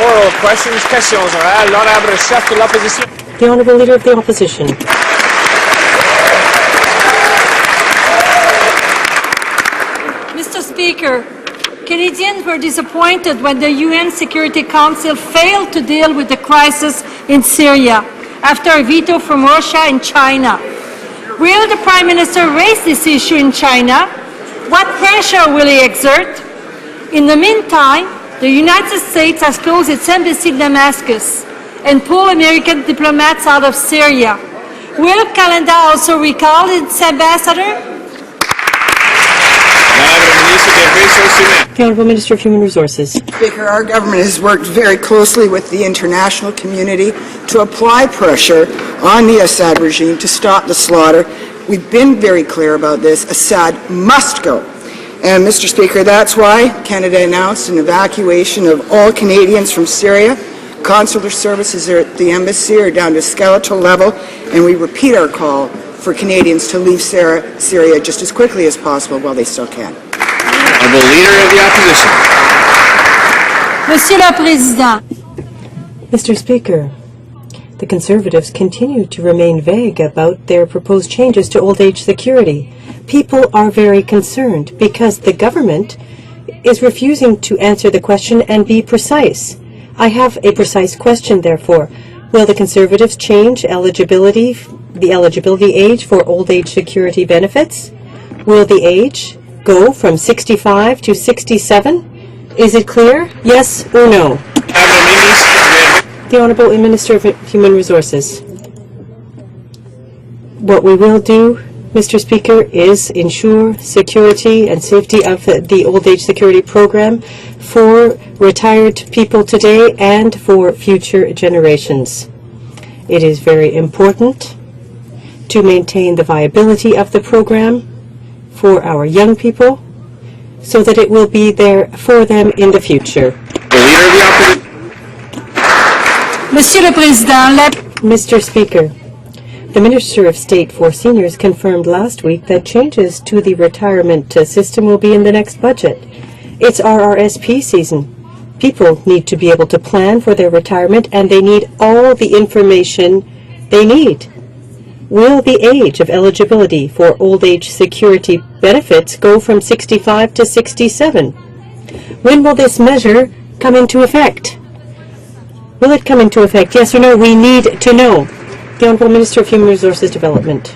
Oral questions, questions orales. L'honorable chef de l'opposition. The Honourable Leader of the Opposition. Mr. Speaker, Canadians were disappointed when the UN Security Council failed to deal with the crisis in Syria after a veto from Russia and China. Will the Prime Minister raise this issue in China? What pressure will he exert? In the meantime, the United States has closed its embassy in Damascus and pulled American diplomats out of Syria. Will Canada also recall its ambassador? The Honourable Minister of Human Resources. Speaker, our government has worked very closely with the international community to apply pressure on the Assad regime to stop the slaughter. We've been very clear about this. Assad must go. And, Mr. Speaker, that's why Canada announced an evacuation of all Canadians from Syria. Consular services at the embassy are down to skeletal level, and we repeat our call for Canadians to leave Syria just as quickly as possible while they still can. The Leader of the Opposition. Monsieur le Président. Mr. Speaker, the Conservatives continue to remain vague about their proposed changes to old age security. People are very concerned because the government is refusing to answer the question and be precise. I have a precise question, therefore. Will the Conservatives change the eligibility age for old age security benefits? Will the age go from 65 to 67? Is it clear? Yes or no? The Honourable Minister of Human Resources. What we will do, Mr. Speaker, is ensure security and safety of the old age security program for retired people today and for future generations. It is very important to maintain the viability of the program for our young people so that it will be there for them in the future. The Leader of the Opposition. Monsieur le Président, Mr. Speaker, the Minister of State for Seniors confirmed last week that changes to the retirement system will be in the next budget. It's RRSP season. People need to be able to plan for their retirement, and they need all the information they need. Will the age of eligibility for old age security benefits go from 65 to 67? When will this measure come into effect? Will it come into effect? Yes or no? We need to know. The Honourable Minister of Human Resources Development.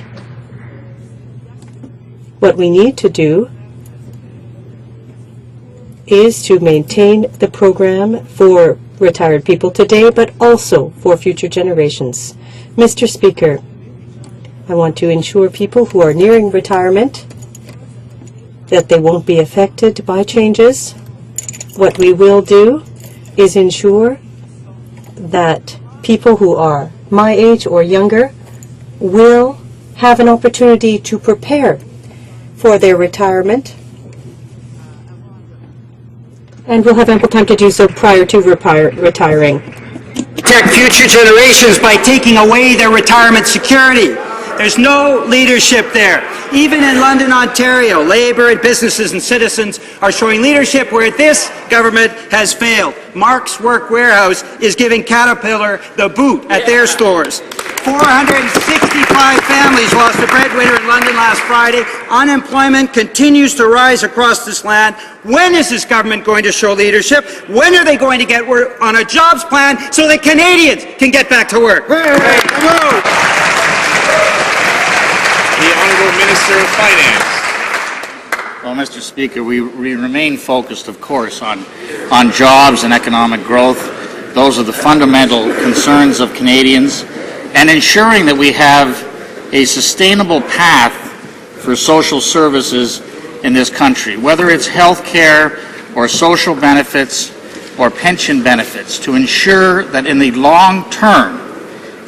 What we need to do is to maintain the program for retired people today, but also for future generations. Mr. Speaker, I want to ensure people who are nearing retirement that they won't be affected by changes. What we will do is ensure that people who are my age or younger will have an opportunity to prepare for their retirement and will have ample time to do so prior to retiring. Protect future generations by taking away their retirement security. There's no leadership there. Even in London, Ontario, Labour and businesses and citizens are showing leadership where this government has failed. Mark's Work Warehouse is giving Caterpillar the boot at their stores. 465 families lost a breadwinner in London last Friday. Unemployment continues to rise across this land. When is this government going to show leadership? When are they going to get work on a jobs plan so that Canadians can get back to work? The Honourable Minister of Finance. Well, Mr. Speaker, we remain focused, of course, on jobs and economic growth. Those are the fundamental concerns of Canadians, and ensuring that we have a sustainable path for social services in this country, whether it's health care or social benefits or pension benefits, to ensure that in the long term,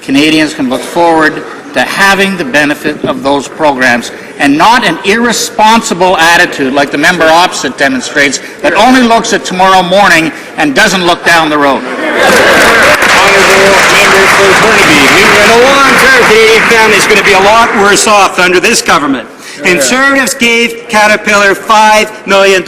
Canadians can look forward to having the benefit of those programs and not an irresponsible attitude like the member opposite demonstrates that only looks at tomorrow morning and doesn't look down the road. Honourable Member for Burnaby. The long-term Canadian family is going to be a lot worse off under this government. Conservatives gave Caterpillar $5 million.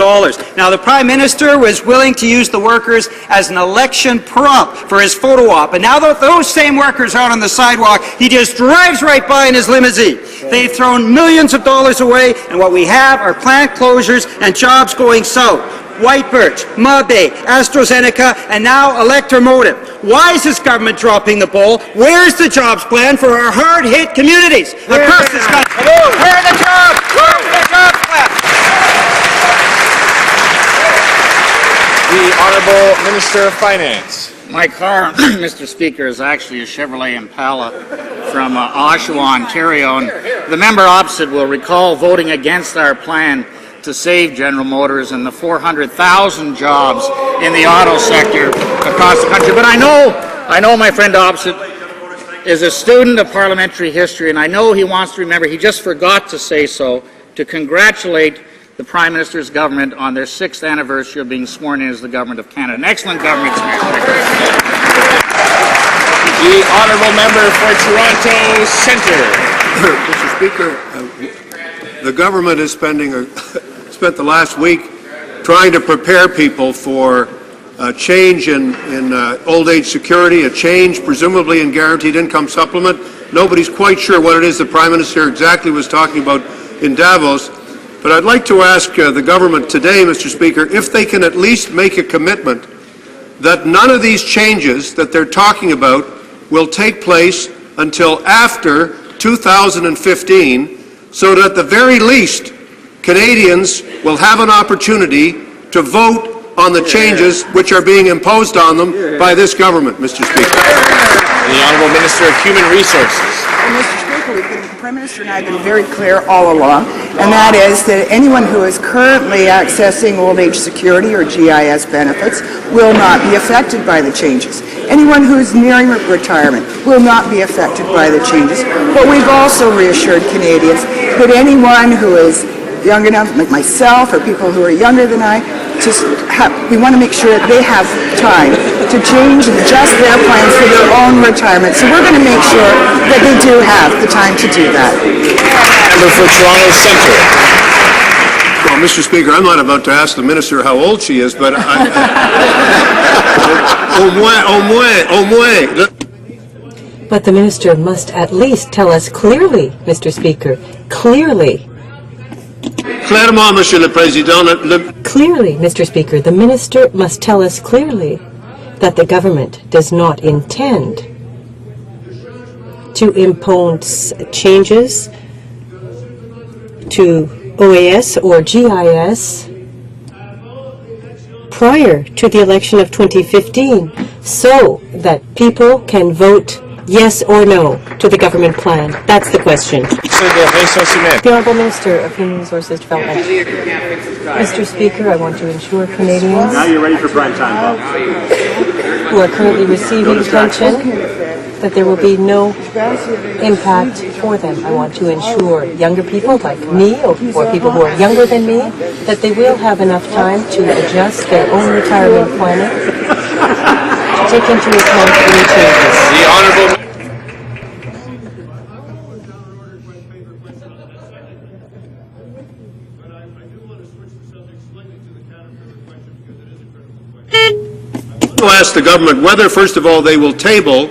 Now, the Prime Minister was willing to use the workers as an election prop for his photo op, and now that those same workers are out on the sidewalk, he just drives right by in his limousine. They've thrown millions of dollars away, and what we have are plant closures and jobs going south. White Birch, Mabe, AstraZeneca, and now Electromotive. Why is this government dropping the ball? Where's the jobs plan for our hard-hit communities across this country? Where are the jobs? Where are the jobs plan? The Honourable Minister of Finance. My car, Mr. Speaker, is actually a Chevrolet Impala from Oshawa, Ontario. And the member opposite will recall voting against our plan to save General Motors and the 400,000 jobs in the auto sector across the country. But I know my friend opposite is a student of parliamentary history, and I know he wants to remember, he just forgot to say so, to congratulate the Prime Minister's government on their 6th anniversary of being sworn in as the Government of Canada. An excellent government experience. The Honourable Member for Toronto Centre. Mr. Speaker, the government is spent the last week trying to prepare people for a change in old age security, a change presumably in guaranteed income supplement. Nobody's quite sure what it is the Prime Minister exactly was talking about in Davos. But I'd like to ask the government today, Mr. Speaker, if they can at least make a commitment that none of these changes that they're talking about will take place until after 2015, so that at the very least, Canadians will have an opportunity to vote on the changes which are being imposed on them by this government, Mr. Speaker. The Honourable Minister of Human Resources. Mr. Speaker, the Prime Minister and I have been very clear all along, and that is that anyone who is currently accessing old age security or GIS benefits will not be affected by the changes. Anyone who is nearing retirement will not be affected by the changes. But we've also reassured Canadians that anyone who is young enough, like myself, or people who are younger than I, we want to make sure that they have time to change and adjust their plans for their own retirement. So we're going to make sure that they do have the time to do that. Member for Toronto Centre. Well, Mr. Speaker, I'm not about to ask the Minister how old she is, but But the Minister must at least tell us clearly, Mr. Speaker, clearly. Clairement, Monsieur le Président. Clearly, Mr. Speaker, the Minister must tell us clearly that the government does not intend to impose changes to OAS or GIS prior to the election of 2015 so that people can vote yes or no to the government plan. That's the question. The Honourable Minister of Human Resources Development. Mr. Speaker, I want to ensure Canadians now you're ready for prime time, who are currently receiving pension that there will be no impact for them. I want to ensure younger people like me or people who are younger than me that they will have enough time to adjust their own retirement planning to take into account any changes. The Honourable to ask the government whether, first of all, they will table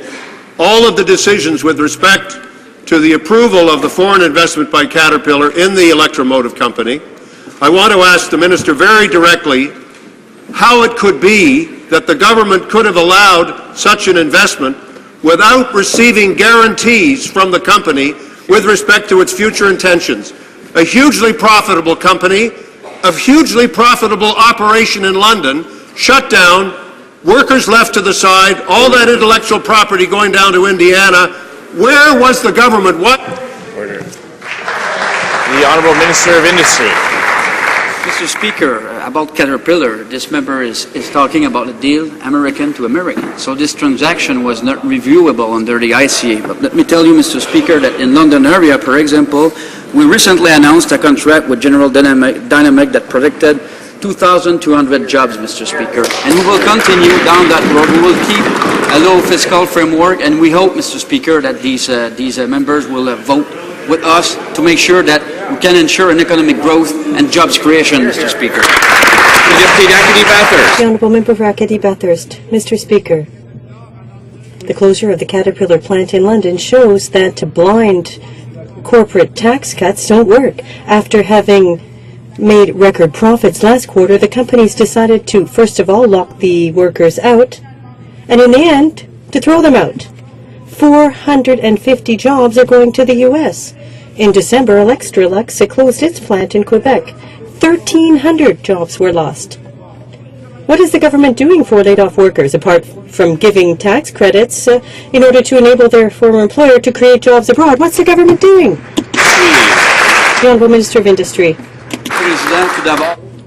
all of the decisions with respect to the approval of the foreign investment by Caterpillar in the Electromotive Company. I want to ask the Minister very directly how it could be that the government could have allowed such an investment without receiving guarantees from the company with respect to its future intentions. A hugely profitable company, a hugely profitable operation in London, shut down, workers left to the side, all that intellectual property going down to Indiana. Where was the government? What? Order. The Honourable Minister of Industry. Mr. Speaker, about Caterpillar, this member is talking about a deal American to American. So this transaction was not reviewable under the ICA. But let me tell you, Mr. Speaker, that in London area, for example, we recently announced a contract with General Dynamic that predicted 2,200 jobs, Mr. Speaker. And we will continue down that road. We will keep a low fiscal framework, and we hope, Mr. Speaker, that these members will vote with us to make sure that we can ensure an economic growth and jobs creation, Mr. Speaker. The Honourable Member for Acadie-Bathurst. Mr. Speaker, the closure of the Caterpillar plant in London shows that blind corporate tax cuts don't work. After having made record profits last quarter, the companies decided to, first of all, lock the workers out, and in the end, to throw them out. 450 jobs are going to the U.S. In December, Electrolux closed its plant in Quebec. 1,300 jobs were lost. What is the government doing for laid-off workers, apart from giving tax credits in order to enable their former employer to create jobs abroad? What's the government doing? The Honourable Minister of Industry.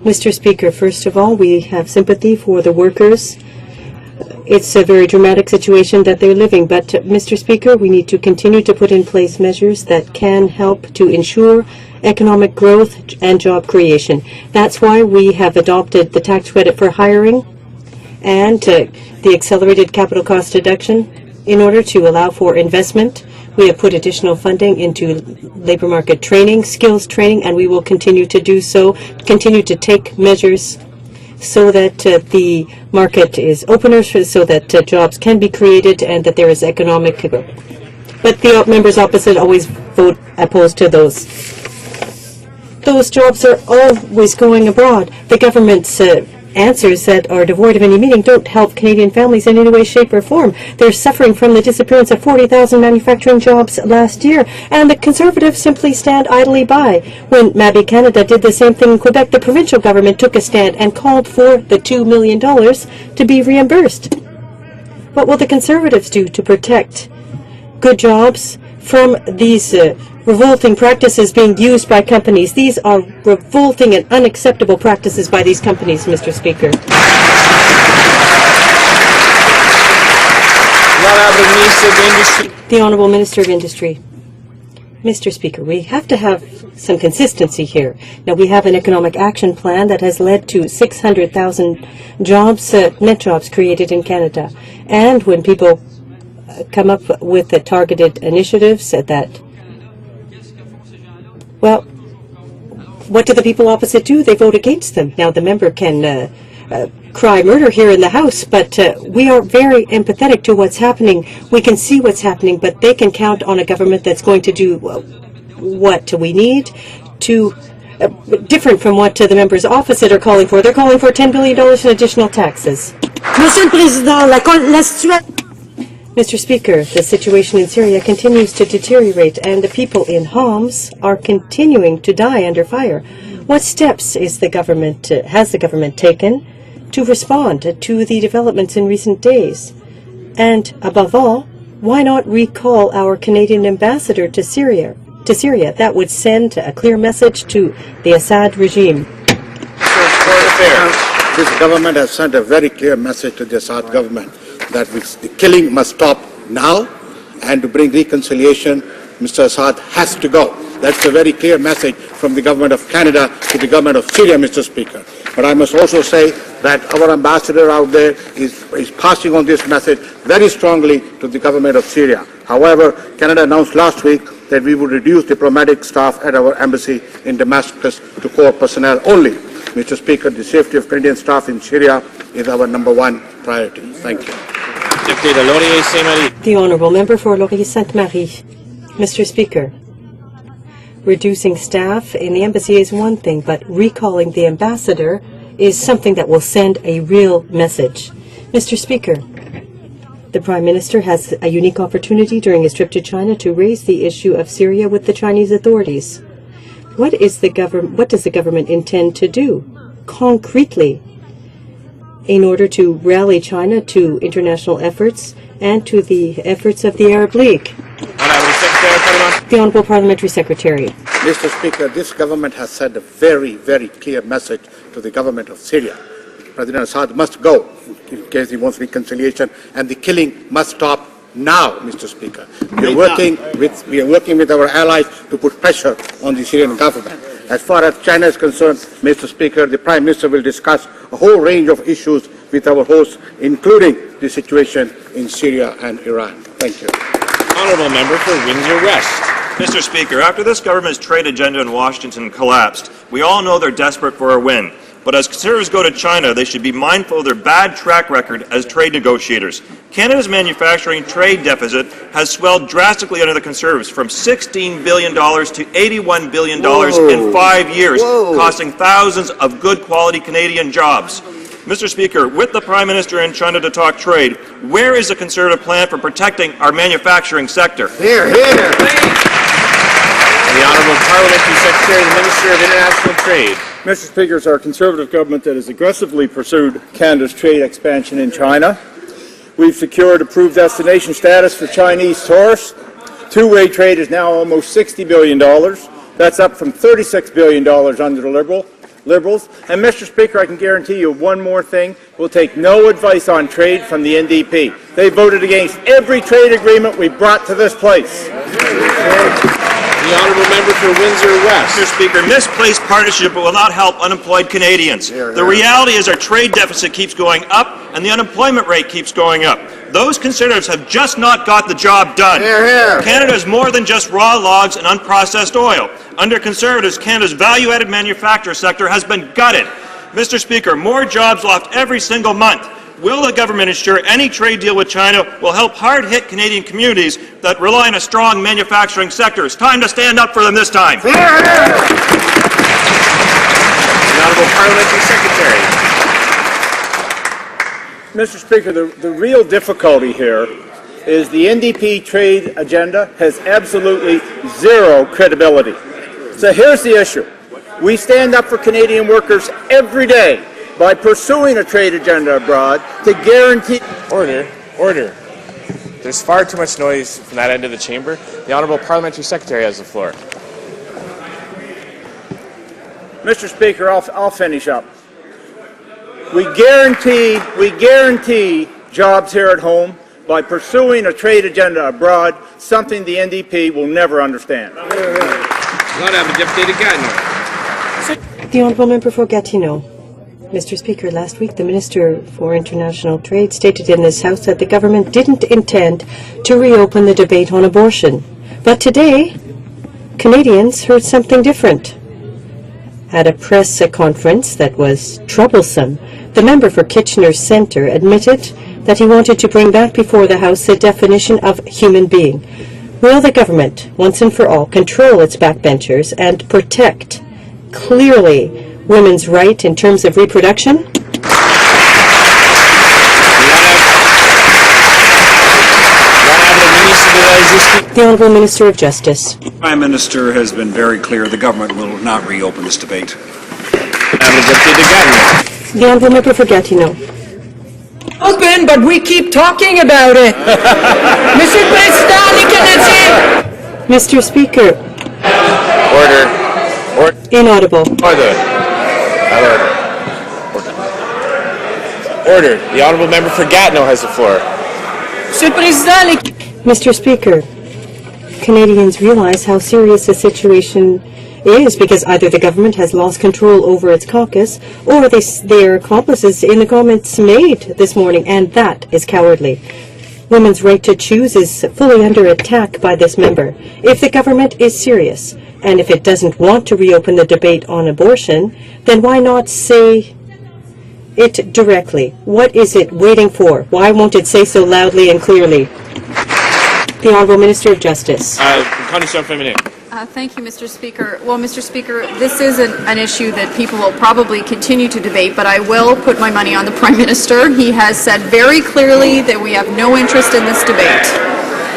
Mr. Speaker, first of all, we have sympathy for the workers. It's a very dramatic situation that they're living, but Mr. Speaker, we need to continue to put in place measures that can help to ensure economic growth and job creation. That's why we have adopted the tax credit for hiring and the accelerated capital cost deduction in order to allow for investment. We have put additional funding into labor market training, skills training, and we will continue to do so, continue to take measures so that the market is opener, so that jobs can be created and that there is economic growth. But the members opposite always vote opposed to those. Those jobs are always going abroad. The government's answers that are devoid of any meaning don't help Canadian families in any way, shape, or form. They're suffering from the disappearance of 40,000 manufacturing jobs last year, and the Conservatives simply stand idly by. When Mabi Canada did the same thing in Quebec, the provincial government took a stand and called for the $2 million to be reimbursed. What will the Conservatives do to protect good jobs from these revolting practices being used by companies? These are revolting and unacceptable practices by these companies, Mr. Speaker. The Honourable Minister of Industry. Mr. Speaker, we have to have some consistency here. Now, we have an economic action plan that has led to 600,000 jobs, net jobs created in Canada. And when people come up with the targeted initiatives that, well, what do the people opposite do? They vote against them. Now, the member can cry murder here in the House, but we are very empathetic to what's happening. We can see what's happening, but they can count on a government that's going to do what we need to, different from what the members opposite are calling for. They're calling for $10 billion in additional taxes. Monsieur le Président, la situation... Mr. Speaker, the situation in Syria continues to deteriorate and the people in Homs are continuing to die under fire. What steps has the government taken to respond to the developments in recent days? And above all, why not recall our Canadian ambassador to Syria? That would send a clear message to the Assad regime. This government has sent a very clear message to the Assad government that the killing must stop now, and to bring reconciliation, Mr. Assad has to go. That's a very clear message from the government of Canada to the government of Syria, Mr. Speaker. But I must also say that our ambassador out there is passing on this message very strongly to the government of Syria. However, Canada announced last week that we would reduce diplomatic staff at our embassy in Damascus to core personnel only. Mr. Speaker, the safety of Canadian staff in Syria is our #1 priority. Thank you. The Honourable Member for Laurier-Sainte-Marie. Mr. Speaker, reducing staff in the embassy is one thing, but recalling the ambassador is something that will send a real message. Mr. Speaker, the Prime Minister has a unique opportunity during his trip to China to raise the issue of Syria with the Chinese authorities. What does the government intend to do concretely in order to rally China to international efforts and to the efforts of the Arab League? The Honourable Parliamentary Secretary. Mr. Speaker, this government has sent a very, very clear message to the government of Syria. President Assad must go in case he wants reconciliation, and the killing must stop now, Mr. Speaker. We are working with our allies to put pressure on the Syrian government. As far as China is concerned, Mr. Speaker, the Prime Minister will discuss a whole range of issues with our hosts, including the situation in Syria and Iran. Thank you. Honourable Member for Windsor West. Mr. Speaker, after this government's trade agenda in Washington collapsed, we all know they're desperate for a win. But as Conservatives go to China, they should be mindful of their bad track record as trade negotiators. Canada's manufacturing trade deficit has swelled drastically under the Conservatives, from $16 billion to $81 billion in 5 years, costing thousands of good-quality Canadian jobs. Mr. Speaker, with the Prime Minister in China to talk trade, where is the Conservative plan for protecting our manufacturing sector? Hear, hear. The Honourable Parliamentary Secretary, the Minister of International Trade. Mr. Speaker, it's our Conservative government that has aggressively pursued Canada's trade expansion in China. We've secured approved destination status for Chinese tourists. Two-way trade is now almost $60 billion. That's up from $36 billion under the Liberals. And, Mr. Speaker, I can guarantee you one more thing. We'll take no advice on trade from the NDP. They voted against every trade agreement we brought to this place. The Honourable Member for Windsor West. Mr. Speaker, misplaced partnership will not help unemployed Canadians. The reality is our trade deficit keeps going up and the unemployment rate keeps going up. Those Conservatives have just not got the job done. Canada is more than just raw logs and unprocessed oil. Under Conservatives, Canada's value-added manufacture sector has been gutted. Mr. Speaker, more jobs lost every single month. Will the government ensure any trade deal with China will help hard-hit Canadian communities that rely on a strong manufacturing sector? It's time to stand up for them this time. The Honourable Parliamentary Secretary. Mr. Speaker, the real difficulty here is the NDP trade agenda has absolutely zero credibility. So here's the issue. We stand up for Canadian workers every day by pursuing a trade agenda abroad to guarantee... Order. Order. There's far too much noise from that end of the chamber. The Honourable Parliamentary Secretary has the floor. Mr. Speaker, I'll finish up. We guarantee jobs here at home by pursuing a trade agenda abroad, something the NDP will never understand. The Honourable Member for Gatineau. Mr. Speaker, last week the Minister for International Trade stated in this House that the government didn't intend to reopen the debate on abortion. But today, Canadians heard something different. At a press conference that was troublesome, the member for Kitchener Centre admitted that he wanted to bring back before the House the definition of human being. Will the government, once and for all, control its backbenchers and protect clearly women's right in terms of reproduction? The Honourable Minister of Justice. The Prime Minister has been very clear the government will not reopen this debate. The Honourable Member for Gatineau. Open, but we keep talking about it. Monsieur le Président, les Canadiens. Mr. Speaker. Order. Inaudible. Order. The Honourable Member for Gatineau has the floor. Monsieur le Président, les... Mr. Speaker, Canadians realize how serious the situation is because either the government has lost control over its caucus or they are accomplices in the comments made this morning, and that is cowardly. Women's right to choose is fully under attack by this member. If the government is serious, and if it doesn't want to reopen the debate on abortion, then why not say it directly? What is it waiting for? Why won't it say so loudly and clearly? The Honourable Minister of Justice. Thank you, Mr. Speaker. Well, Mr. Speaker, this is an issue that people will probably continue to debate, but I will put my money on the Prime Minister. He has said very clearly that we have no interest in this debate.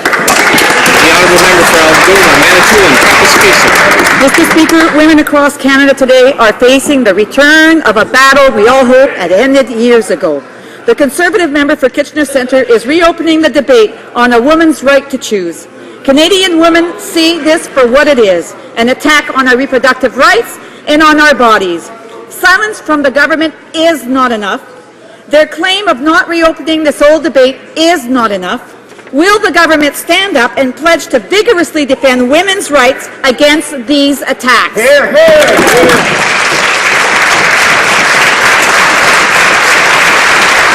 The Honourable Member for Algoma, Manitoulin, Kapuskasing. Mr. Speaker, women across Canada today are facing the return of a battle we all hoped had ended years ago. The Conservative member for Kitchener Centre is reopening the debate on a woman's right to choose. Canadian women see this for what it is, an attack on our reproductive rights and on our bodies. Silence from the government is not enough. Their claim of not reopening this old debate is not enough. Will the government stand up and pledge to vigorously defend women's rights against these attacks? Hear, hear.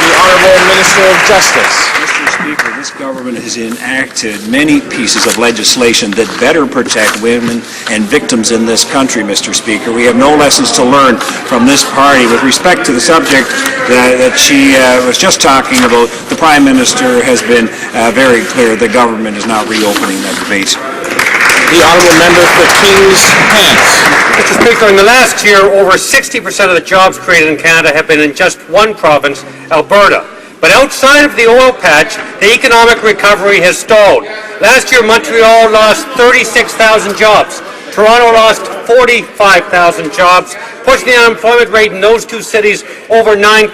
The Honourable Minister of Justice. Mr. Speaker, This government has enacted many pieces of legislation that better protect women and victims in this country, Mr. Speaker. We have no lessons to learn from this party. With respect to the subject that she was just talking about, the Prime Minister has been very clear the government is not reopening that debate. The honourable member for Kings Hants. Mr. Speaker, in the last year, over 60% of the jobs created in Canada have been in just one province, Alberta. But outside of the oil patch, the economic recovery has stalled. Last year, Montreal lost 36,000 jobs. Toronto lost 45,000 jobs, pushing the unemployment rate in those two cities over 9%.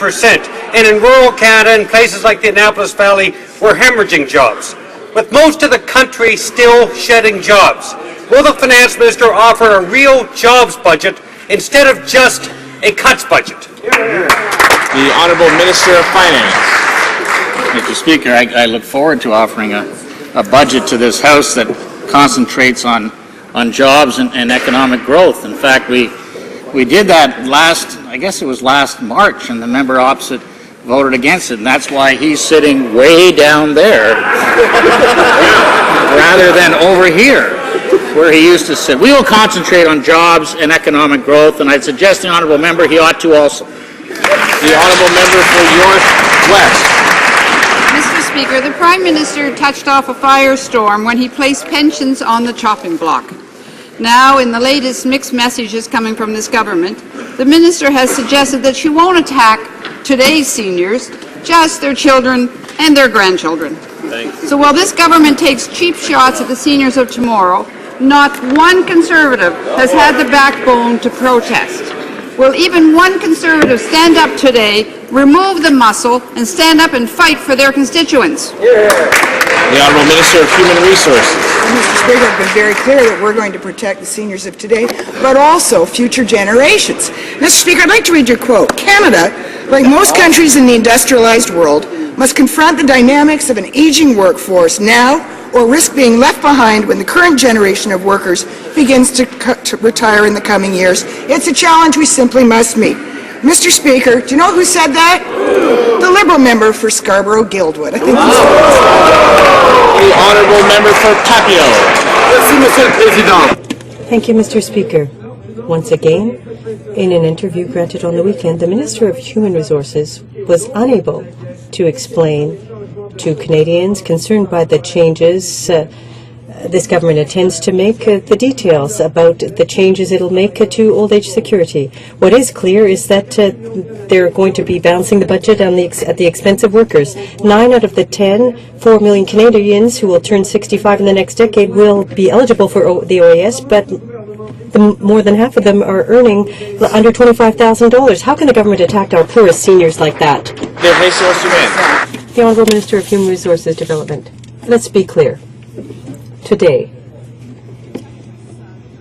And in rural Canada, in places like the Annapolis Valley, we're hemorrhaging jobs. With most of the country still shedding jobs, will the Finance Minister offer a real jobs budget instead of just a cuts budget? The Honourable Minister of Finance. Mr. Speaker, I look forward to offering a budget to this House that concentrates on jobs and economic growth. In fact, we did that last March, and the member opposite voted against it, and that's why he's sitting way down there rather than over here where he used to sit. We will concentrate on jobs and economic growth, and I'd suggest the honourable member he ought to also. The honourable member for York West. Mr. Speaker, the Prime Minister touched off a firestorm when he placed pensions on the chopping block. Now, in the latest mixed messages coming from this government, the Minister has suggested that she won't attack today's seniors, just their children and their grandchildren. So while this government takes cheap shots at the seniors of tomorrow, not one Conservative has had the backbone to protest. Will even one Conservative stand up today, remove the muscle, and stand up and fight for their constituents? The Honourable Minister of Human Resources. Mr. Speaker, I've been very clear that we're going to protect the seniors of today, but also future generations. Mr. Speaker, I'd like to read your quote. Canada, like most countries in the industrialized world, must confront the dynamics of an aging workforce now or risk being left behind when the current generation of workers begins to retire in the coming years. It's a challenge we simply must meet. Mr. Speaker, do you know who said that? The Liberal member for Scarborough-Guildwood. I think he's the honourable member for Tapio. Thank you, Mr. Speaker. Once again, in an interview granted on the weekend, the Minister of Human Resources was unable to explain to Canadians concerned by the changes this government intends to make the details about the changes it'll make to old age security. What is clear is that they're going to be balancing the budget at the expense of workers. 9 out of the 4 million Canadians who will turn 65 in the next decade will be eligible for the OAS, but more than half of them are earning under $25,000. How can the government attack our poorest seniors like that? The Honourable Minister of Human Resources Development. Let's be clear. Today,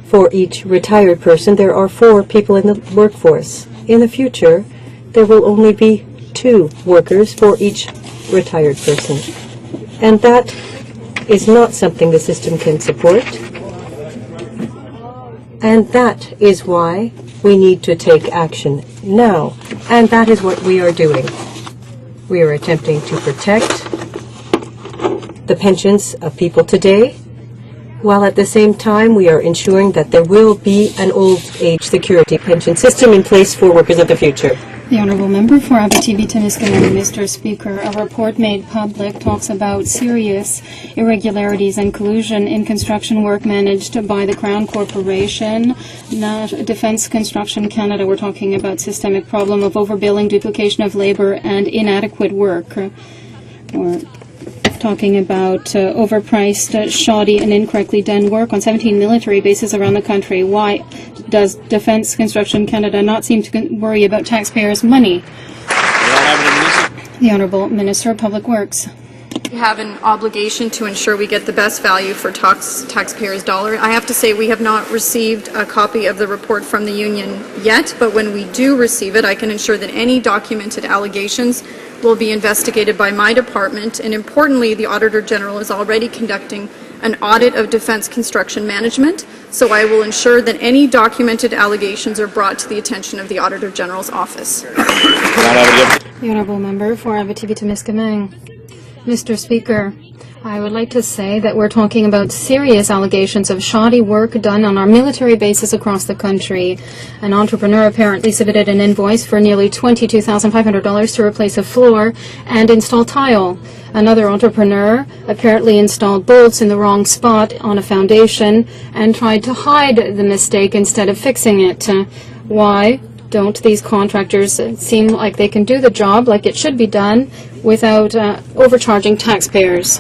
for each retired person, there are 4 people in the workforce. In the future, there will only be 2 workers for each retired person. And that is not something the system can support. And that is why we need to take action now. And that is what we are doing. We are attempting to protect the pensions of people today, while at the same time we are ensuring that there will be an old age security pension system in place for workers of the future. The Honourable Member for Abitibi-Témiscamingue. Mr. Speaker, a report made public talks about serious irregularities and collusion in construction work managed by the Crown Corporation, not Defence Construction Canada. We're talking about systemic problem of overbilling, duplication of labour, and inadequate work. We're talking about overpriced, shoddy, and incorrectly done work on 17 military bases around the country. Why does Defence Construction Canada not seem to worry about taxpayers' money? The Honourable Minister of Public Works. We have an obligation to ensure we get the best value for taxpayers' dollar. I have to say we have not received a copy of the report from the union yet, but when we do receive it, I can ensure that any documented allegations will be investigated by my department, and importantly, the Auditor General is already conducting an audit of defence construction management, so I will ensure that any documented allegations are brought to the attention of the Auditor General's office. The Honourable Member for Abitibi-Témiscamingue. Mr. Speaker, I would like to say that we're talking about serious allegations of shoddy work done on our military bases across the country. An entrepreneur apparently submitted an invoice for nearly $22,500 to replace a floor and install tile. Another entrepreneur apparently installed bolts in the wrong spot on a foundation and tried to hide the mistake instead of fixing it. Why don't these contractors seem like they can do the job like it should be done without overcharging taxpayers?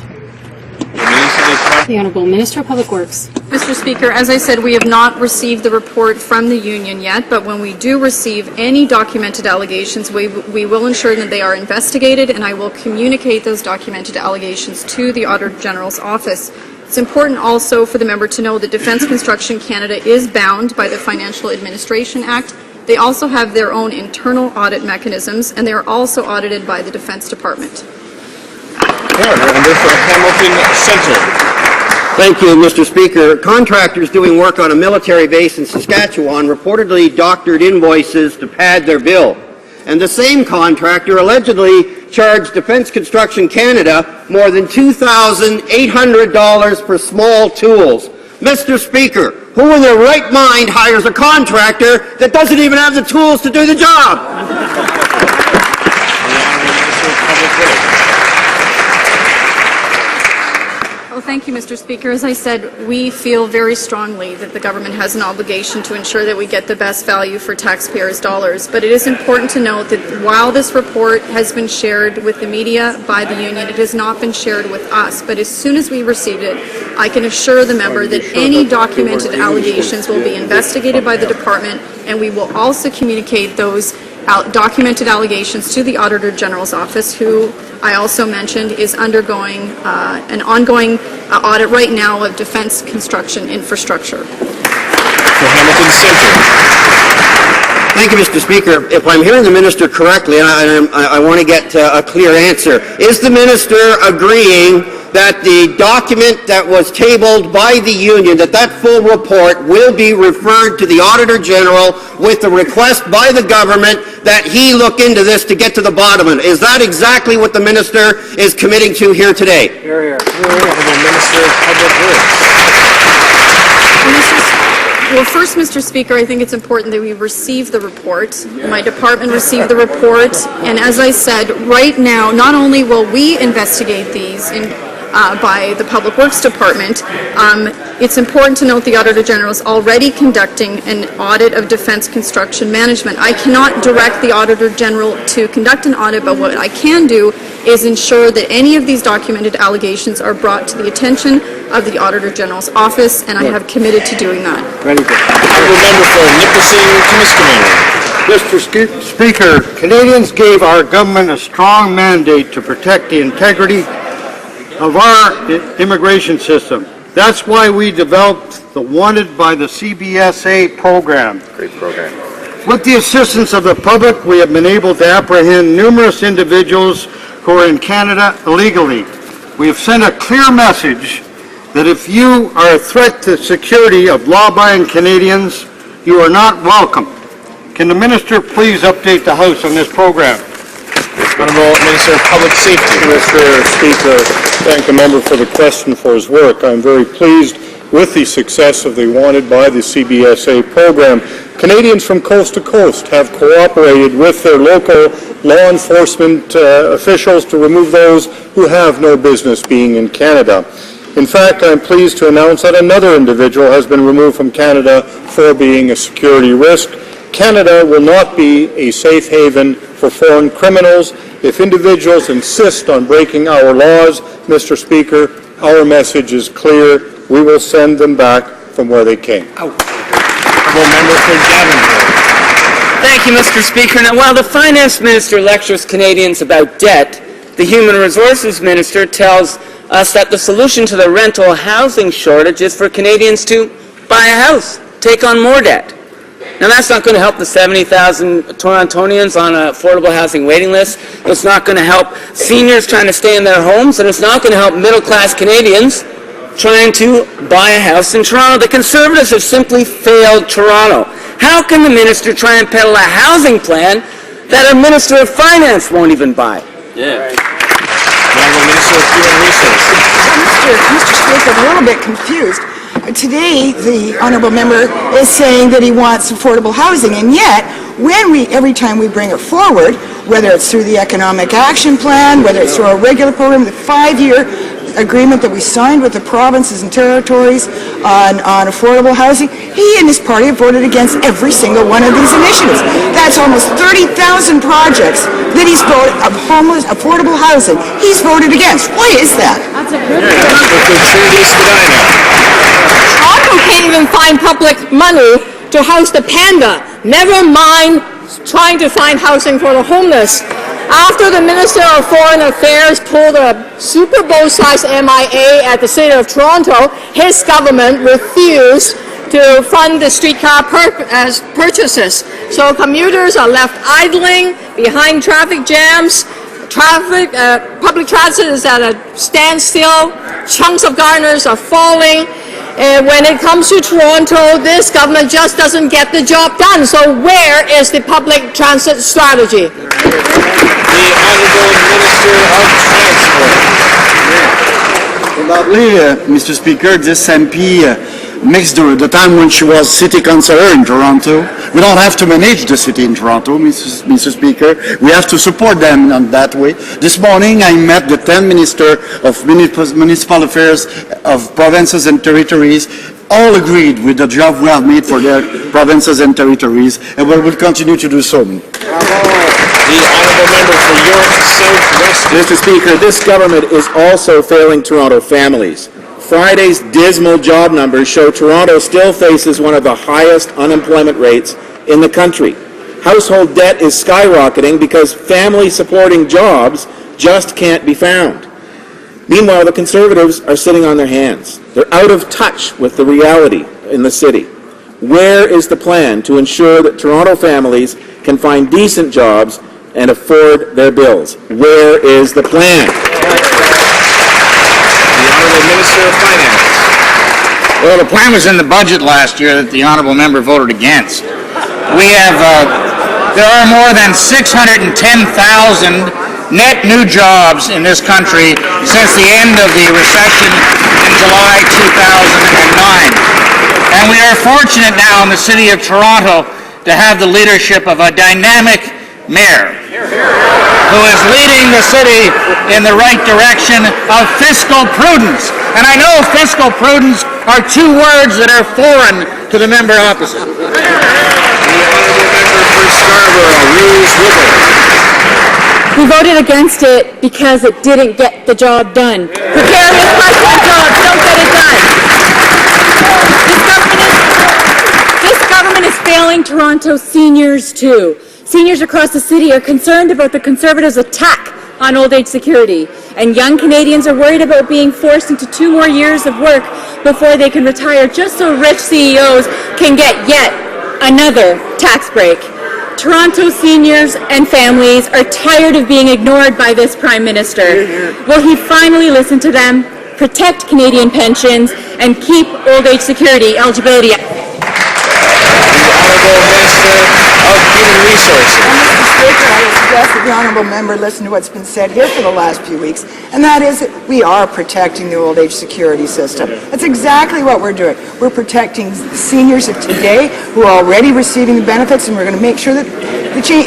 The Honourable Minister of Public Works. Mr. Speaker, as I said, we have not received the report from the union yet, but when we do receive any documented allegations, we will ensure that they are investigated, and I will communicate those documented allegations to the Auditor General's office. It's important also for the member to know that Defence Construction Canada is bound by the Financial Administration Act. They also have their own internal audit mechanisms, and they are also audited by the Defence Department. Hamilton Centre. Thank you, Mr. Speaker. Contractors doing work on a military base in Saskatchewan reportedly doctored invoices to pad their bill. And the same contractor allegedly charged Defence Construction Canada more than $2,800 for small tools. Mr. Speaker, who in their right mind hires a contractor that doesn't even have the tools to do the job? Well, thank you, Mr. Speaker. As I said, we feel very strongly that the government has an obligation to ensure that we get the best value for taxpayers' dollars. But it is important to note that while this report has been shared with the media by the union, it has not been shared with us. But as soon as we received it, I can assure the member that any documented allegations will be investigated by the department, and we will also communicate those documented allegations to the Auditor General's office, who I also mentioned is undergoing an ongoing audit right now of defence construction infrastructure. For Hamilton Centre. Thank you, Mr. Speaker. If I'm hearing the Minister correctly, and I want to get a clear answer, is the Minister agreeing that the document that was tabled by the union, that full report will be referred to the Auditor General with a request by the government that he look into this to get to the bottom of it? Is that exactly what the Minister is committing to here today? Here. Minister of Public Works. Well, first, Mr. Speaker, I think it's important that we receive the report. My department received the report, and as I said, right now, not only will we investigate these by the Public Works Department, it's important to note the Auditor General is already conducting an audit of defence construction management. I cannot direct the Auditor General to conduct an audit, but what I can do is ensure that any of these documented allegations are brought to the attention of the Auditor General's office, and I have committed to doing that. Very good. Mr. Speaker, Canadians gave our government a strong mandate to protect the integrity of our immigration system. That's why we developed the Wanted by the CBSA program. Great program. With the assistance of the public, we have been able to apprehend numerous individuals who are in Canada illegally. We have sent a clear message that if you are a threat to the security of law-abiding Canadians, you are not welcome. Can the Minister please update the House on this program? Honourable Minister of Public Safety. Mr. Speaker, thank the member for the question for his work. I'm very pleased with the success of the Wanted by the CBSA program. Canadians from coast to coast have cooperated with their local law enforcement officials to remove those who have no business being in Canada. In fact, I'm pleased to announce that another individual has been removed from Canada for being a security risk. Canada will not be a safe haven for foreign criminals. If individuals insist on breaking our laws, Mr. Speaker, our message is clear. We will send them back from where they came. Thank you, Mr. Speaker. Now, while the Finance Minister lectures Canadians about debt, the Human Resources Minister tells us that the solution to the rental housing shortage is for Canadians to buy a house, take on more debt. Now, that's not going to help the 70,000 Torontonians on an affordable housing waiting list. It's not going to help seniors trying to stay in their homes, and it's not going to help middle-class Canadians trying to buy a house in Toronto. The Conservatives have simply failed Toronto. How can the minister try and peddle a housing plan that a Minister of Finance won't even buy? Yeah. Minister of Human Resources. Mr. Speaker, I'm a little bit confused. Today, the honourable member is saying that he wants affordable housing, and yet, every time we bring it forward, whether it's through the Economic Action Plan, whether it's through our regular program, the 5-year agreement that we signed with the provinces and territories on affordable housing, he and his party have voted against every single one of these initiatives. That's almost 30,000 projects that he's voted of affordable housing he's voted against. Why is that? That's a good Toronto can't even find public money to house the panda. Never mind trying to find housing for the homeless. After the Minister of Foreign Affairs pulled a Super Bowl-sized MIA at the City of Toronto, his government refused to fund the streetcar purchases. So commuters are left idling behind traffic jams. Public transit is at a standstill. Chunks of gardeners are falling. And when it comes to Toronto, this government just doesn't get the job done. So where is the public transit strategy? The Honourable Minister of Transport. Probably, Mr. Speaker, this MP mixed the time when she was city councillor in Toronto. We don't have to manage the city in Toronto, Mr. Speaker. We have to support them in that way. This morning I met the 10 Minister of Municipal Affairs of provinces and territories. All agreed with the job we have made for their provinces and territories, and we will continue to do so. The Honourable Member for York South-West. Mr. Speaker, this government is also failing Toronto families. Friday's dismal job numbers show Toronto still faces one of the highest unemployment rates in the country. Household debt is skyrocketing because family-supporting jobs just can't be found. Meanwhile, the Conservatives are sitting on their hands. They're out of touch with the reality in the city. Where is the plan to ensure that Toronto families can find decent jobs and afford their bills? Where is the plan? Minister of Finance. Well, the plan was in the budget last year that the honourable member voted against. There are more than 610,000 net new jobs in this country since the end of the recession in July 2009. And we are fortunate now in the city of Toronto to have the leadership of a dynamic mayor who is leading the city in the right direction of fiscal prudence. And I know fiscal prudence are two words that are foreign to the member opposite. The Honourable Member for Scarborough, Rouge River. We voted against it because it didn't get the job done. Precarious part-time jobs don't get it done. This government is failing Toronto seniors too. Seniors across the city are concerned about the Conservatives' attack on old age security, and young Canadians are worried about being forced into 2 more years of work before they can retire just so rich CEOs can get yet another tax break. Toronto seniors and families are tired of being ignored by this Prime Minister. Will he finally listen to them, protect Canadian pensions, and keep old age security eligibility? Human Resources. Mr. Speaker, I would suggest that the honourable member listen to what's been said here for the last few weeks, and that is that we are protecting the old age security system. That's exactly what we're doing. We're protecting the seniors of today who are already receiving the benefits, and we're going to make sure that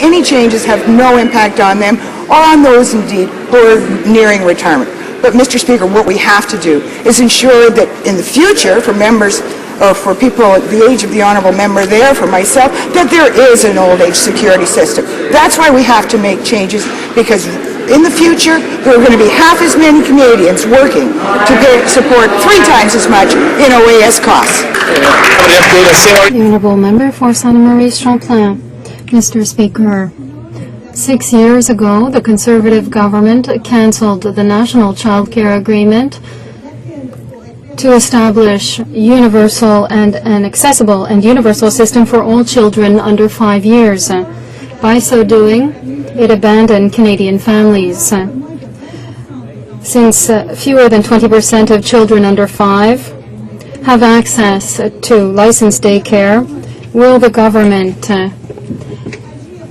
any changes have no impact on them or on those, indeed, who are nearing retirement. But, Mr. Speaker, what we have to do is ensure that in the future, for members or for people at the age of the honourable member there, for myself, that there is an old age security system. That's why we have to make changes, because in the future, there are going to be half as many Canadians working to support 3 times as much in OAS costs. The Honourable Member for Sainte Marie Champlain. Mr. Speaker, 6 years ago, the Conservative government cancelled the National Child Care Agreement to establish universal and an accessible and universal system for all children under 5 years. By so doing, it abandoned Canadian families. Since fewer than 20% of children under 5 have access to licensed daycare, will the government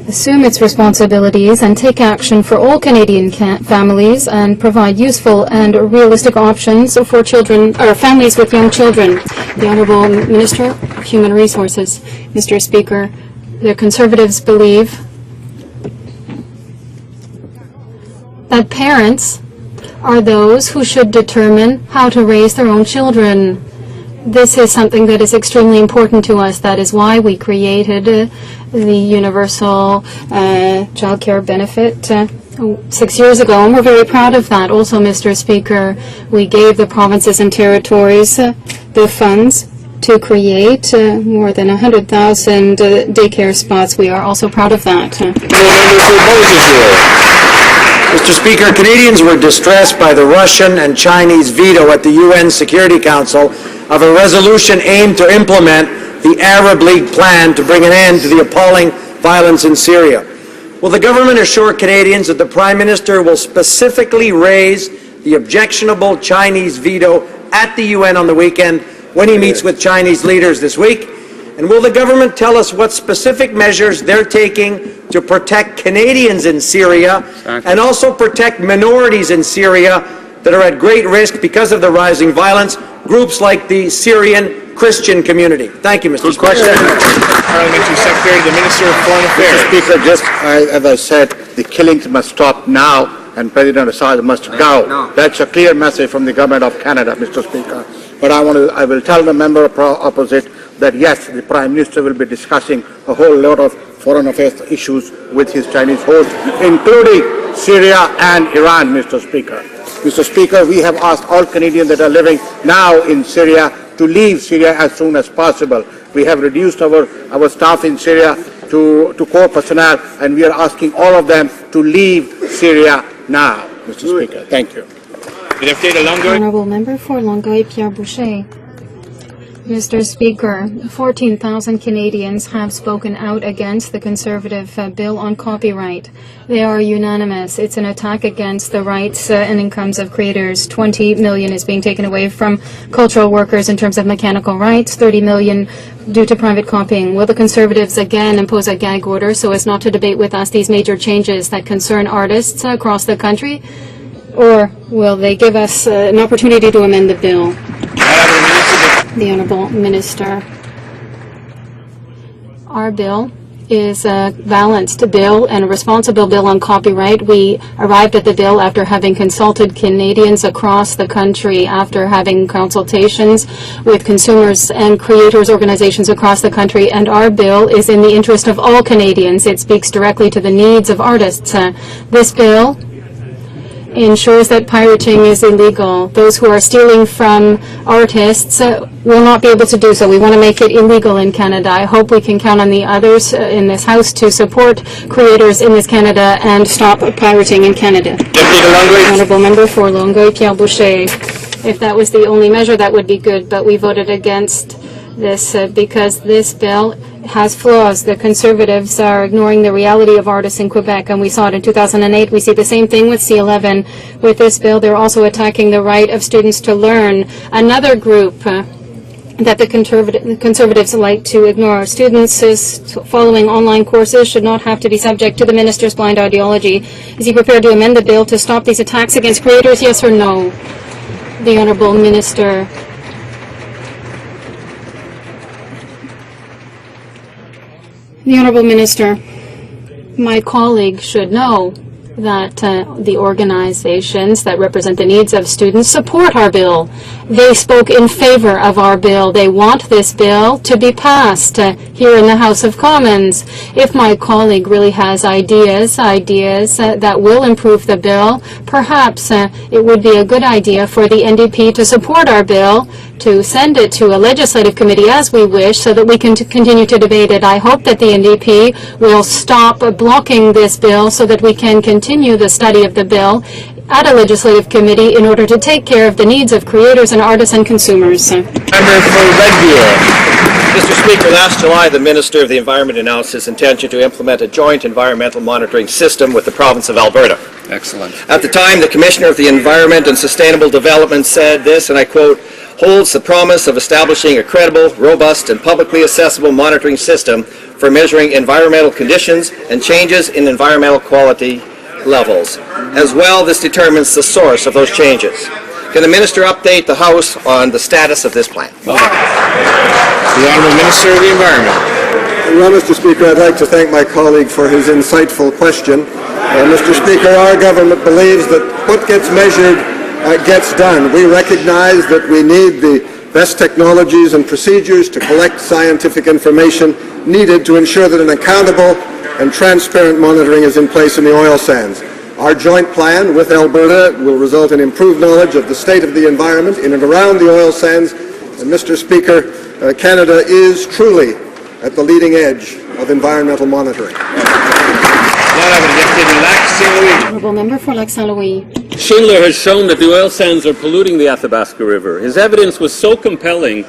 assume its responsibilities and take action for all Canadian families and provide useful and realistic options for children or families with young children. The Honourable Minister of Human Resources. Mr. Speaker, the Conservatives believe that parents are those who should determine how to raise their own children. This is something that is extremely important to us. That is why we created the universal child care benefit 6 years ago, and we're very proud of that. Also, Mr. Speaker, we gave the provinces and territories the funds to create more than 100,000 daycare spots. We are also proud of that. Mr. Speaker, Canadians were distressed by the Russian and Chinese veto at the UN Security Council of a resolution aimed to implement the Arab League plan to bring an end to the appalling violence in Syria. Will the government assure Canadians that the Prime Minister will specifically raise the objectionable Chinese veto at the UN on the weekend when he meets with Chinese leaders this week? And will the government tell us what specific measures they're taking to protect Canadians in Syria and also protect minorities in Syria that are at great risk because of the rising violence, groups like the Syrian Christian community? Thank you, Mr. Speaker. Parliamentary Secretary to the Minister of Foreign Affairs. Mr. Speaker, as I said, the killings must stop now and President Assad must go. That's a clear message from the Government of Canada, Mr. Speaker. But I will tell the member opposite that yes, the Prime Minister will be discussing a whole lot of foreign affairs issues with his Chinese host, including Syria and Iran, Mr. Speaker. Mr. Speaker, we have asked all Canadians that are living now in Syria to leave Syria as soon as possible. We have reduced our staff in Syria to core personnel, and we are asking all of them to leave Syria now, Mr. Speaker. Thank you. Honourable Member for Longueuil-Pierre Boucher. Mr. Speaker, 14,000 Canadians have spoken out against the Conservative bill on copyright. They are unanimous. It's an attack against the rights and incomes of creators. 20 million is being taken away from cultural workers in terms of mechanical rights, 30 million due to private copying. Will the Conservatives again impose a gag order so as not to debate with us these major changes that concern artists across the country? Or will they give us an opportunity to amend the bill? The Honourable Minister. Our bill is a balanced bill and a responsible bill on copyright. We arrived at the bill after having consulted Canadians across the country, after having consultations with consumers and creators organizations across the country, and our bill is in the interest of all Canadians. It speaks directly to the needs of artists. This bill ensures that pirating is illegal. Those who are stealing from artists will not be able to do so. We want to make it illegal in Canada. I hope we can count on the others in this House to support creators in this Canada and stop pirating in Canada. Honourable Member for Longueuil-Pierre Boucher. If that was the only measure, that would be good, but we voted against this because this bill has flaws. The Conservatives are ignoring the reality of artists in Quebec, and we saw it in 2008. We see the same thing with C11. With this bill, they're also attacking the right of students to learn. Another group that the Conservatives like to ignore. Students following online courses should not have to be subject to the minister's blind ideology. Is he prepared to amend the bill to stop these attacks against creators, yes or no? The Honourable Minister. The Honourable Minister, my colleague should know that the organizations that represent the needs of students support our bill. They spoke in favor of our bill. They want this bill to be passed here in the House of Commons. If my colleague really has ideas that will improve the bill, perhaps it would be a good idea for the NDP to support our bill, to send it to a legislative committee as we wish so that we can continue to debate it. I hope that the NDP will stop blocking this bill so that we can continue the study of the bill at a legislative committee in order to take care of the needs of creators and artists and consumers. Member for Red Deer. Mr. Speaker, last July the Minister of the Environment announced his intention to implement a joint environmental monitoring system with the province of Alberta. Excellent. At the time, the Commissioner of the Environment and Sustainable Development said this, and I quote, holds the promise of establishing a credible, robust, and publicly accessible monitoring system for measuring environmental conditions and changes in environmental quality levels. As well, this determines the source of those changes. Can the Minister update the House on the status of this plan? The Honourable Minister of the Environment. Well, Mr. Speaker, I'd like to thank my colleague for his insightful question. Mr. Speaker, our government believes that what gets measured gets done. We recognize that we need the best technologies and procedures to collect scientific information needed to ensure that an accountable and transparent monitoring is in place in the oil sands. Our joint plan with Alberta will result in improved knowledge of the state of the environment in and around the oil sands. And Mr. Speaker, Canada is truly at the leading edge of environmental monitoring. Honourable Member for Lac Saint Louis. Schindler has shown that the oil sands are polluting the Athabasca River. His evidence was so compelling,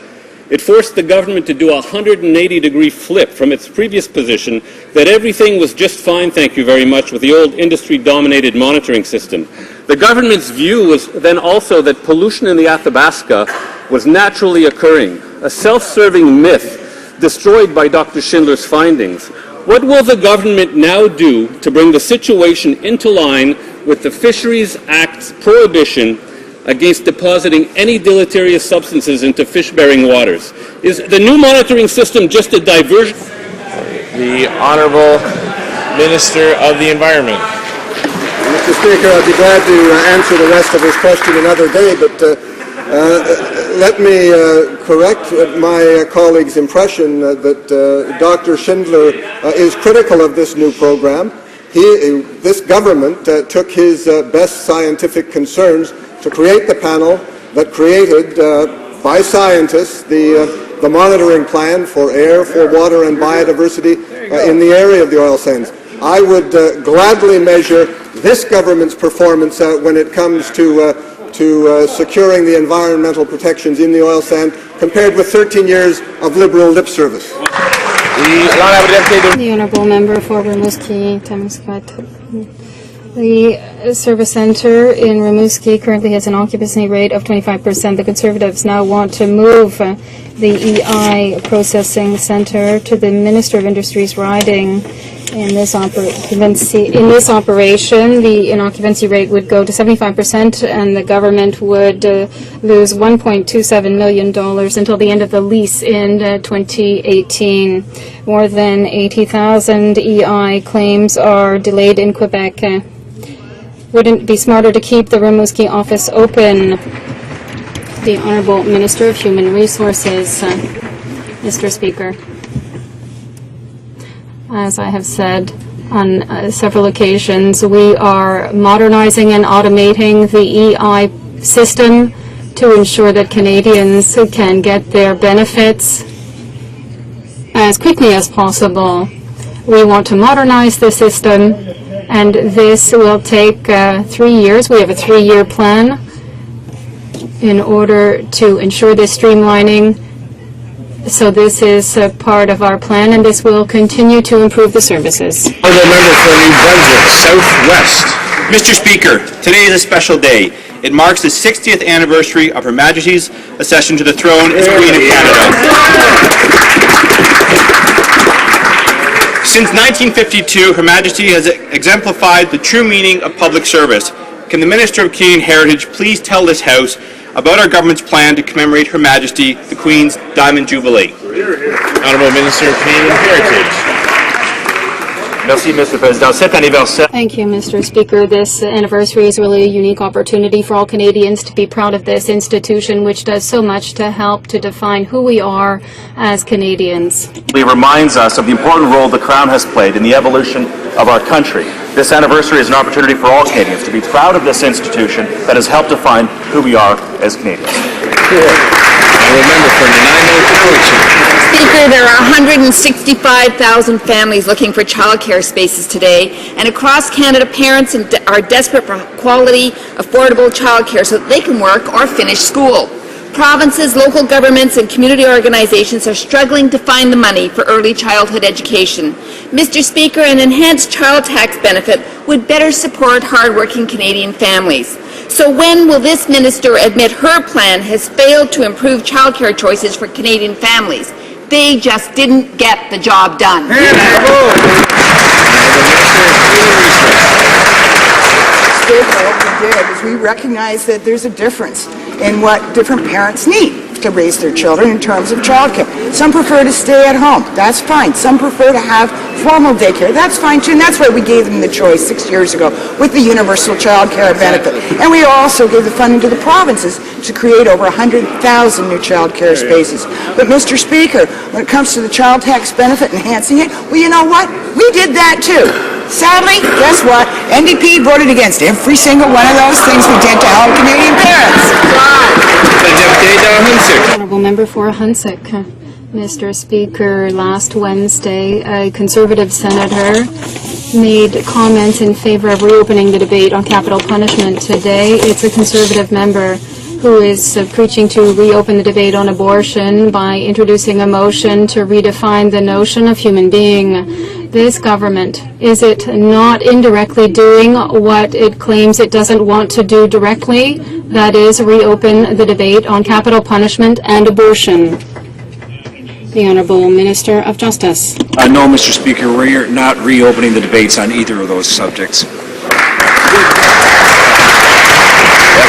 it forced the government to do a 180-degree flip from its previous position that everything was just fine, thank you very much, with the old industry-dominated monitoring system. The government's view was then also that pollution in the Athabasca was naturally occurring, a self-serving myth destroyed by Dr. Schindler's findings. What will the government now do to bring the situation into line with the Fisheries Act's prohibition against depositing any deleterious substances into fish-bearing waters? Is the new monitoring system just a diversion? The Honourable Minister of the Environment. Mr. Speaker, I'd be glad to answer the rest of his question another day, but let me correct my colleague's impression that Dr. Schindler is critical of this new program. This government took his best scientific concerns to create the panel that created, by scientists, the monitoring plan for air, for water, and biodiversity in the area of the oil sands. I would gladly measure this government's performance when it comes to securing the environmental protections in the oil sand compared with 13 years of Liberal lip service. The Honourable Member for Rimouski, Tamuscat. The service centre in Rimouski currently has an occupancy rate of 25%. The Conservatives now want to move the EI processing centre to the Minister of Industry's riding. In this operation, the occupancy rate would go to 75%, and the government would lose $1.27 million until the end of the lease in 2018. More than 80,000 EI claims are delayed in Quebec. Wouldn't it be smarter to keep the Rimouski office open? The Honourable Minister of Human Resources. Mr. Speaker. As I have said on several occasions, we are modernizing and automating the EI system to ensure that Canadians can get their benefits as quickly as possible. We want to modernize the system, and this will take 3 years. We have a 3-year plan in order to ensure this streamlining. So this is part of our plan, and this will continue to improve the services. Honourable Member for New Brunswick Southwest. Mr. Speaker, today is a special day. It marks the 60th anniversary of Her Majesty's accession to the throne as Queen of Canada. Since 1952, Her Majesty has exemplified the true meaning of public service. Can the Minister of Canadian Heritage please tell this House about our government's plan to commemorate Her Majesty, the Queen's Diamond Jubilee? Honourable Minister of Canadian Heritage. Merci, Mr. President. Cet anniversaire. Thank you, Mr. Speaker. This anniversary is really a unique opportunity for all Canadians to be proud of this institution, which does so much to help to define who we are as Canadians. It reminds us of the important role the Crown has played in the evolution of our country. This anniversary is an opportunity for all Canadians to be proud of this institution that has helped define who we are as Canadians. Speaker, there are 165,000 families looking for childcare spaces today, and across Canada, parents are desperate for quality, affordable childcare so that they can work or finish school. Provinces, local governments, and community organizations are struggling to find the money for early childhood education. Mr. Speaker, an enhanced child tax benefit would better support hard-working Canadian families. So when will this minister admit her plan has failed to improve childcare choices for Canadian families? They just didn't get the job done. What we did is we recognize that there's a difference in what different parents need to raise their children in terms of childcare. Some prefer to stay at home. That's fine. Some prefer to have formal daycare. That's fine too. And that's why we gave them the choice 6 years ago with the universal childcare benefit. And we also gave the funding to the provinces to create over 100,000 new childcare spaces. But Mr. Speaker, when it comes to the child tax benefit, enhancing it, well, you know what? We did that too. Sadly, guess what? NDP voted against every single one of those things we did to help Canadian parents. Honourable Member for Hunsik. Mr. Speaker, last Wednesday, a Conservative senator made comments in favour of reopening the debate on capital punishment. Today, it's a Conservative member who is preaching to reopen the debate on abortion by introducing a motion to redefine the notion of human being. This government, is it not indirectly doing what it claims it doesn't want to do directly? That is, reopen the debate on capital punishment and abortion. The Honourable Minister of Justice. No, Mr. Speaker, we're not reopening the debates on either of those subjects. That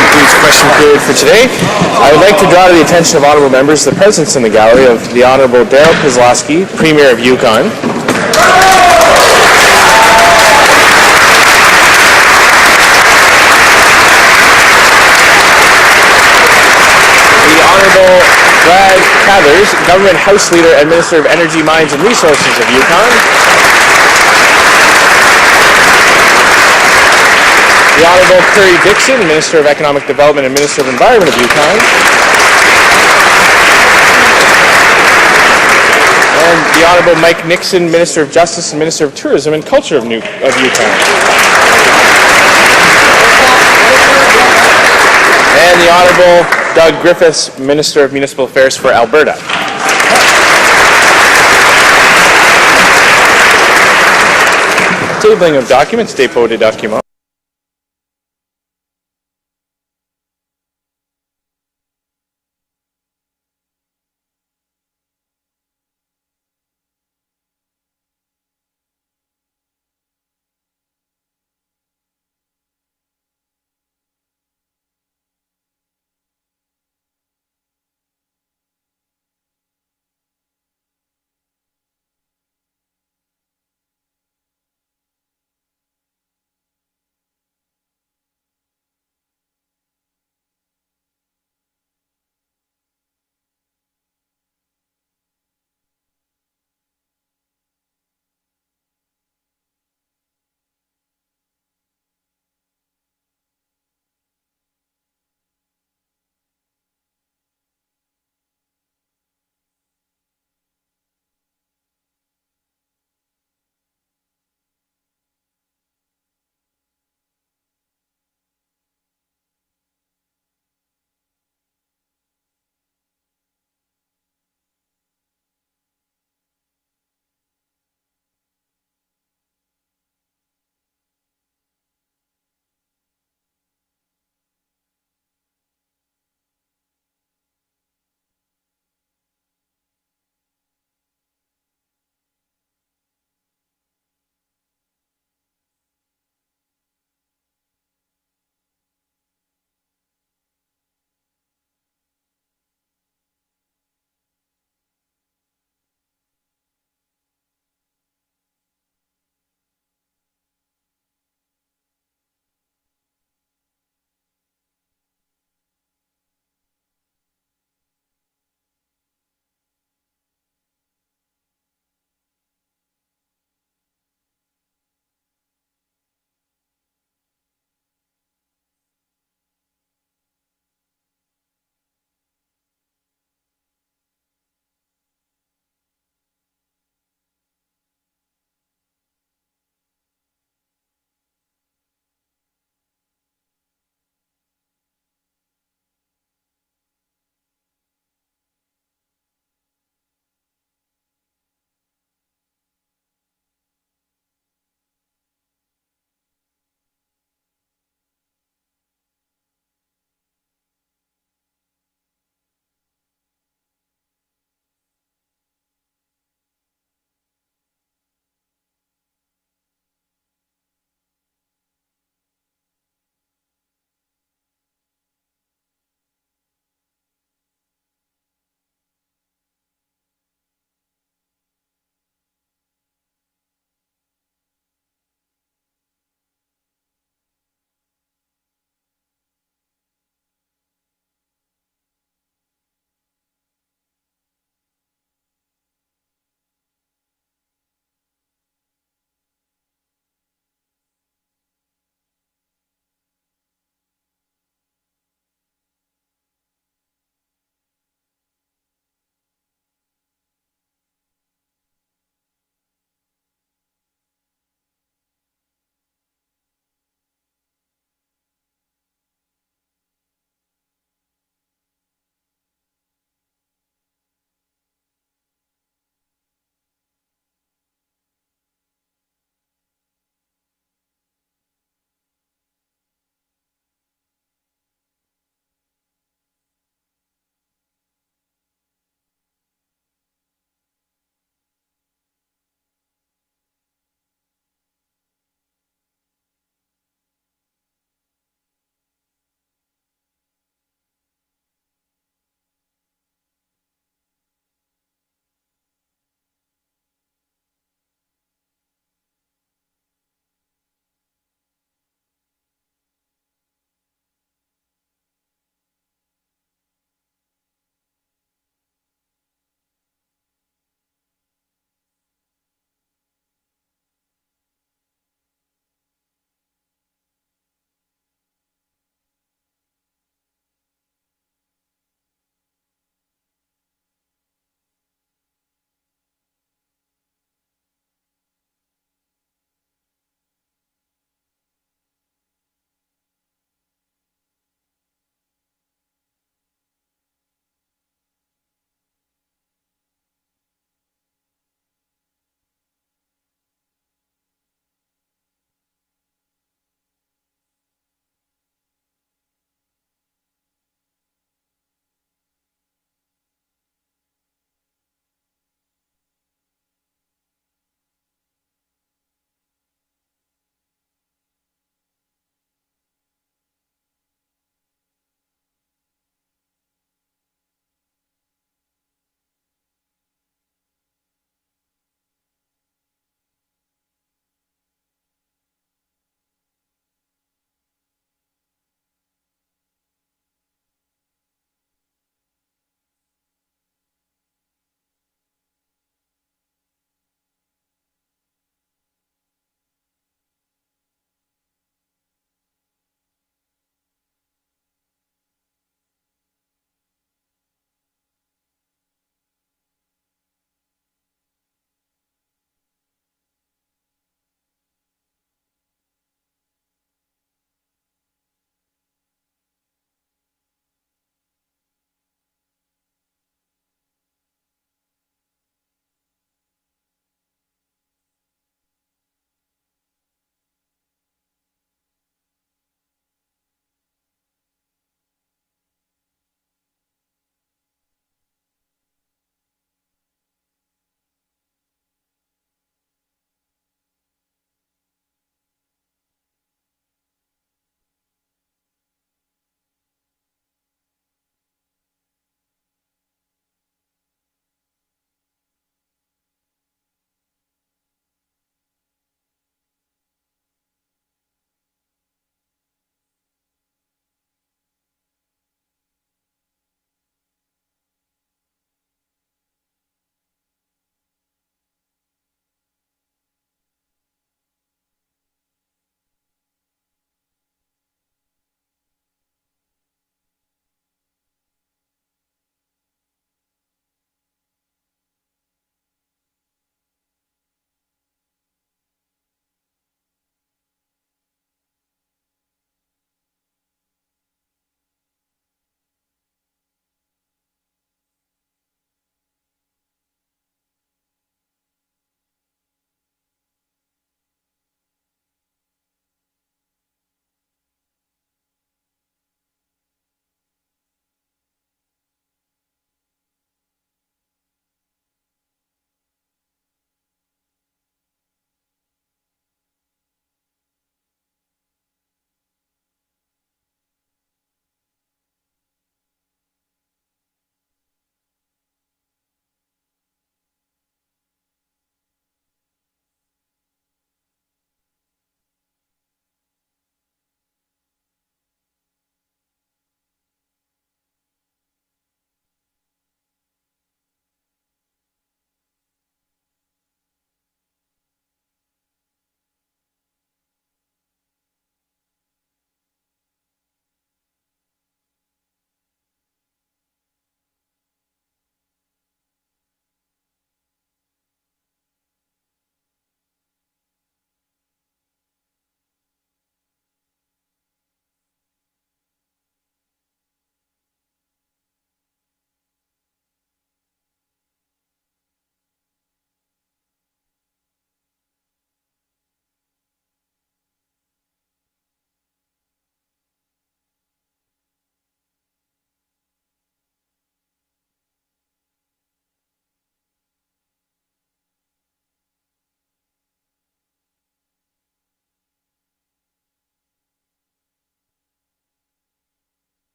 concludes question period for today. I would like to draw to the attention of honourable members the presence in the gallery of the Honourable Darryl Kozlowski, Premier of Yukon. The Honourable Brad Cathers, Government House Leader and Minister of Energy, Mines and Resources of Yukon. The Honourable Curry Dixon, Minister of Economic Development and Minister of Environment of Yukon. And the Honourable Mike Nixon, Minister of Justice and Minister of Tourism and Culture of Yukon. And the Honourable Doug Griffiths, Minister of Municipal Affairs for Alberta. Tabling of documents, dépôt des documents.